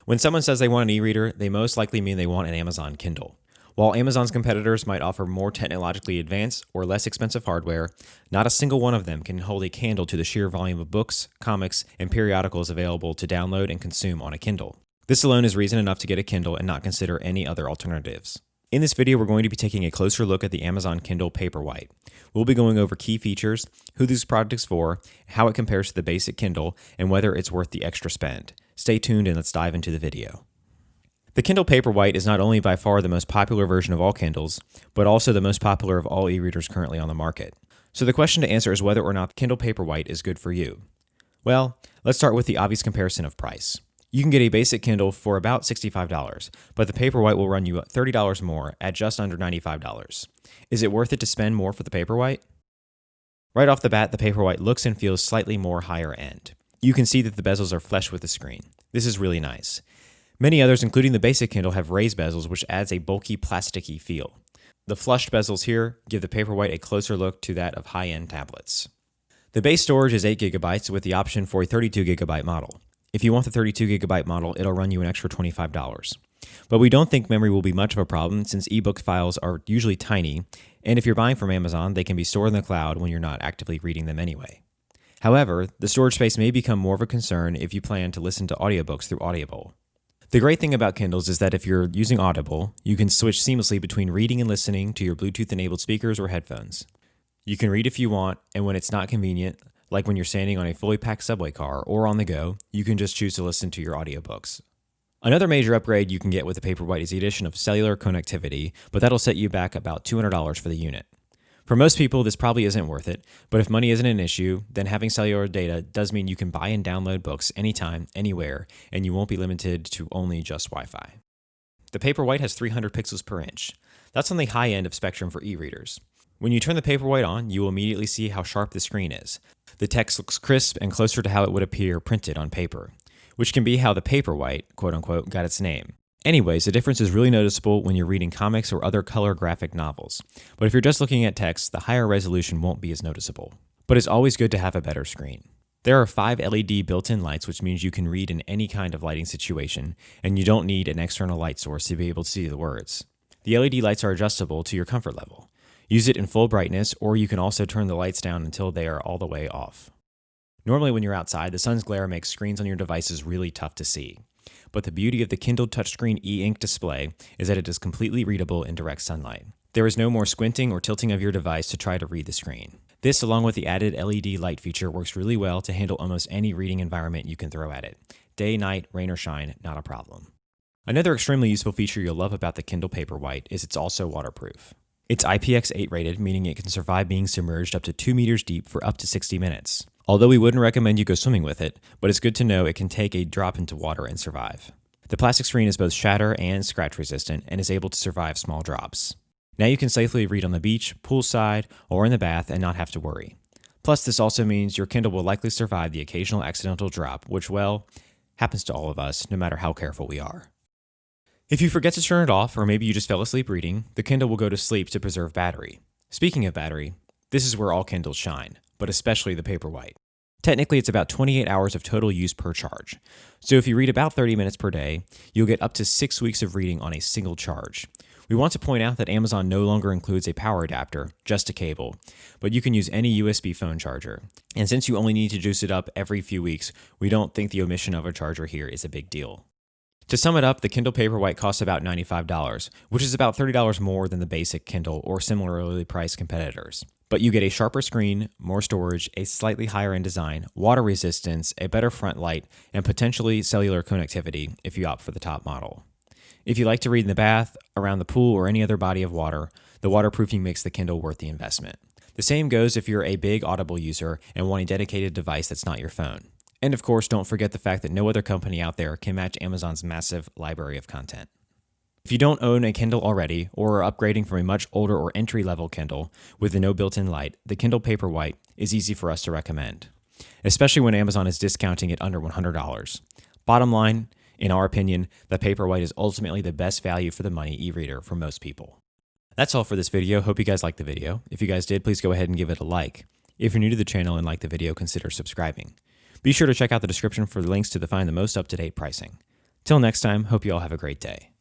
When someone says they want an e-reader, they most likely mean they want an Amazon Kindle. While Amazon's competitors might offer more technologically advanced or less expensive hardware, not a single one of them can hold a candle to the sheer volume of books, comics, and periodicals available to download and consume on a Kindle. This alone is reason enough to get a Kindle and not consider any other alternatives. In this video, we're going to be taking a closer look at the Amazon Kindle Paperwhite. We'll be going over key features, who this product is for, how it compares to the basic Kindle, and whether it's worth the extra spend. Stay tuned and let's dive into the video. The Kindle Paperwhite is not only by far the most popular version of all Kindles, but also the most popular of all e-readers currently on the market. So the question to answer is whether or not the Kindle Paperwhite is good for you. Well, let's start with the obvious comparison of price. You can get a basic Kindle for about $65, but the Paperwhite will run you $30 more at just under $95. Is it worth it to spend more for the Paperwhite? Right off the bat, the Paperwhite looks and feels slightly more higher end. You can see that the bezels are flush with the screen. This is really nice. Many others, including the basic Kindle, have raised bezels, which adds a bulky, plasticky feel. The flushed bezels here give the Paperwhite a closer look to that of high-end tablets. The base storage is 8 GB with the option for a 32 GB model. If you want the 32 GB model, it'll run you an extra $25. But we don't think memory will be much of a problem since ebook files are usually tiny, and if you're buying from Amazon, they can be stored in the cloud when you're not actively reading them anyway. However, the storage space may become more of a concern if you plan to listen to audiobooks through Audible. The great thing about Kindles is that if you're using Audible, you can switch seamlessly between reading and listening to your Bluetooth-enabled speakers or headphones. You can read if you want, and when it's not convenient, like when you're standing on a fully packed subway car or on the go, you can just choose to listen to your audiobooks. Another major upgrade you can get with the Paperwhite is the addition of cellular connectivity, but that'll set you back about $200 for the unit. For most people, this probably isn't worth it, but if money isn't an issue, then having cellular data does mean you can buy and download books anytime, anywhere, and you won't be limited to only just Wi-Fi. The Paperwhite has 300 pixels per inch. That's on the high end of spectrum for e-readers. When you turn the Paperwhite on, you will immediately see how sharp the screen is. The text looks crisp and closer to how it would appear printed on paper, which can be how the Paperwhite, quote-unquote, got its name. Anyways, the difference is really noticeable when you're reading comics or other color graphic novels. But if you're just looking at text, the higher resolution won't be as noticeable. But it's always good to have a better screen. There are 5 LED built-in lights, which means you can read in any kind of lighting situation, and you don't need an external light source to be able to see the words. The LED lights are adjustable to your comfort level. Use it in full brightness, or you can also turn the lights down until they are all the way off. Normally when you're outside, the sun's glare makes screens on your devices really tough to see. But the beauty of the Kindle touchscreen e-ink display is that it is completely readable in direct sunlight. There is no more squinting or tilting of your device to try to read the screen. This, along with the added LED light feature, works really well to handle almost any reading environment you can throw at it. Day, night, rain or shine, not a problem. Another extremely useful feature you'll love about the Kindle Paperwhite is it's also waterproof. It's IPX8 rated, meaning it can survive being submerged up to 2 meters deep for up to 60 minutes. Although we wouldn't recommend you go swimming with it, but it's good to know it can take a drop into water and survive. The plastic screen is both shatter and scratch resistant and is able to survive small drops. Now you can safely read on the beach, poolside, or in the bath and not have to worry. Plus, this also means your Kindle will likely survive the occasional accidental drop, which, well, happens to all of us, no matter how careful we are. If you forget to turn it off, or maybe you just fell asleep reading, the Kindle will go to sleep to preserve battery. Speaking of battery, this is where all Kindles shine, but especially the Paperwhite. Technically, it's about 28 hours of total use per charge. So if you read about 30 minutes per day, you'll get up to 6 weeks of reading on a single charge. We want to point out that Amazon no longer includes a power adapter, just a cable, but you can use any USB phone charger. And since you only need to juice it up every few weeks, we don't think the omission of a charger here is a big deal. To sum it up, the Kindle Paperwhite costs about $95, which is about $30 more than the basic Kindle or similarly priced competitors. But you get a sharper screen, more storage, a slightly higher end design, water resistance, a better front light, and potentially cellular connectivity if you opt for the top model. If you like to read in the bath, around the pool, or any other body of water, the waterproofing makes the Kindle worth the investment. The same goes if you're a big Audible user and want a dedicated device that's not your phone. And of course, don't forget the fact that no other company out there can match Amazon's massive library of content. If you don't own a Kindle already, or are upgrading from a much older or entry-level Kindle with no built-in light, the Kindle Paperwhite is easy for us to recommend, especially when Amazon is discounting it under $100. Bottom line, in our opinion, the Paperwhite is ultimately the best value for the money e-reader for most people. That's all for this video. Hope you guys liked the video. If you guys did, please go ahead and give it a like. If you're new to the channel and like the video, consider subscribing. Be sure to check out the description for the links to find the most up-to-date pricing. Till next time, hope you all have a great day.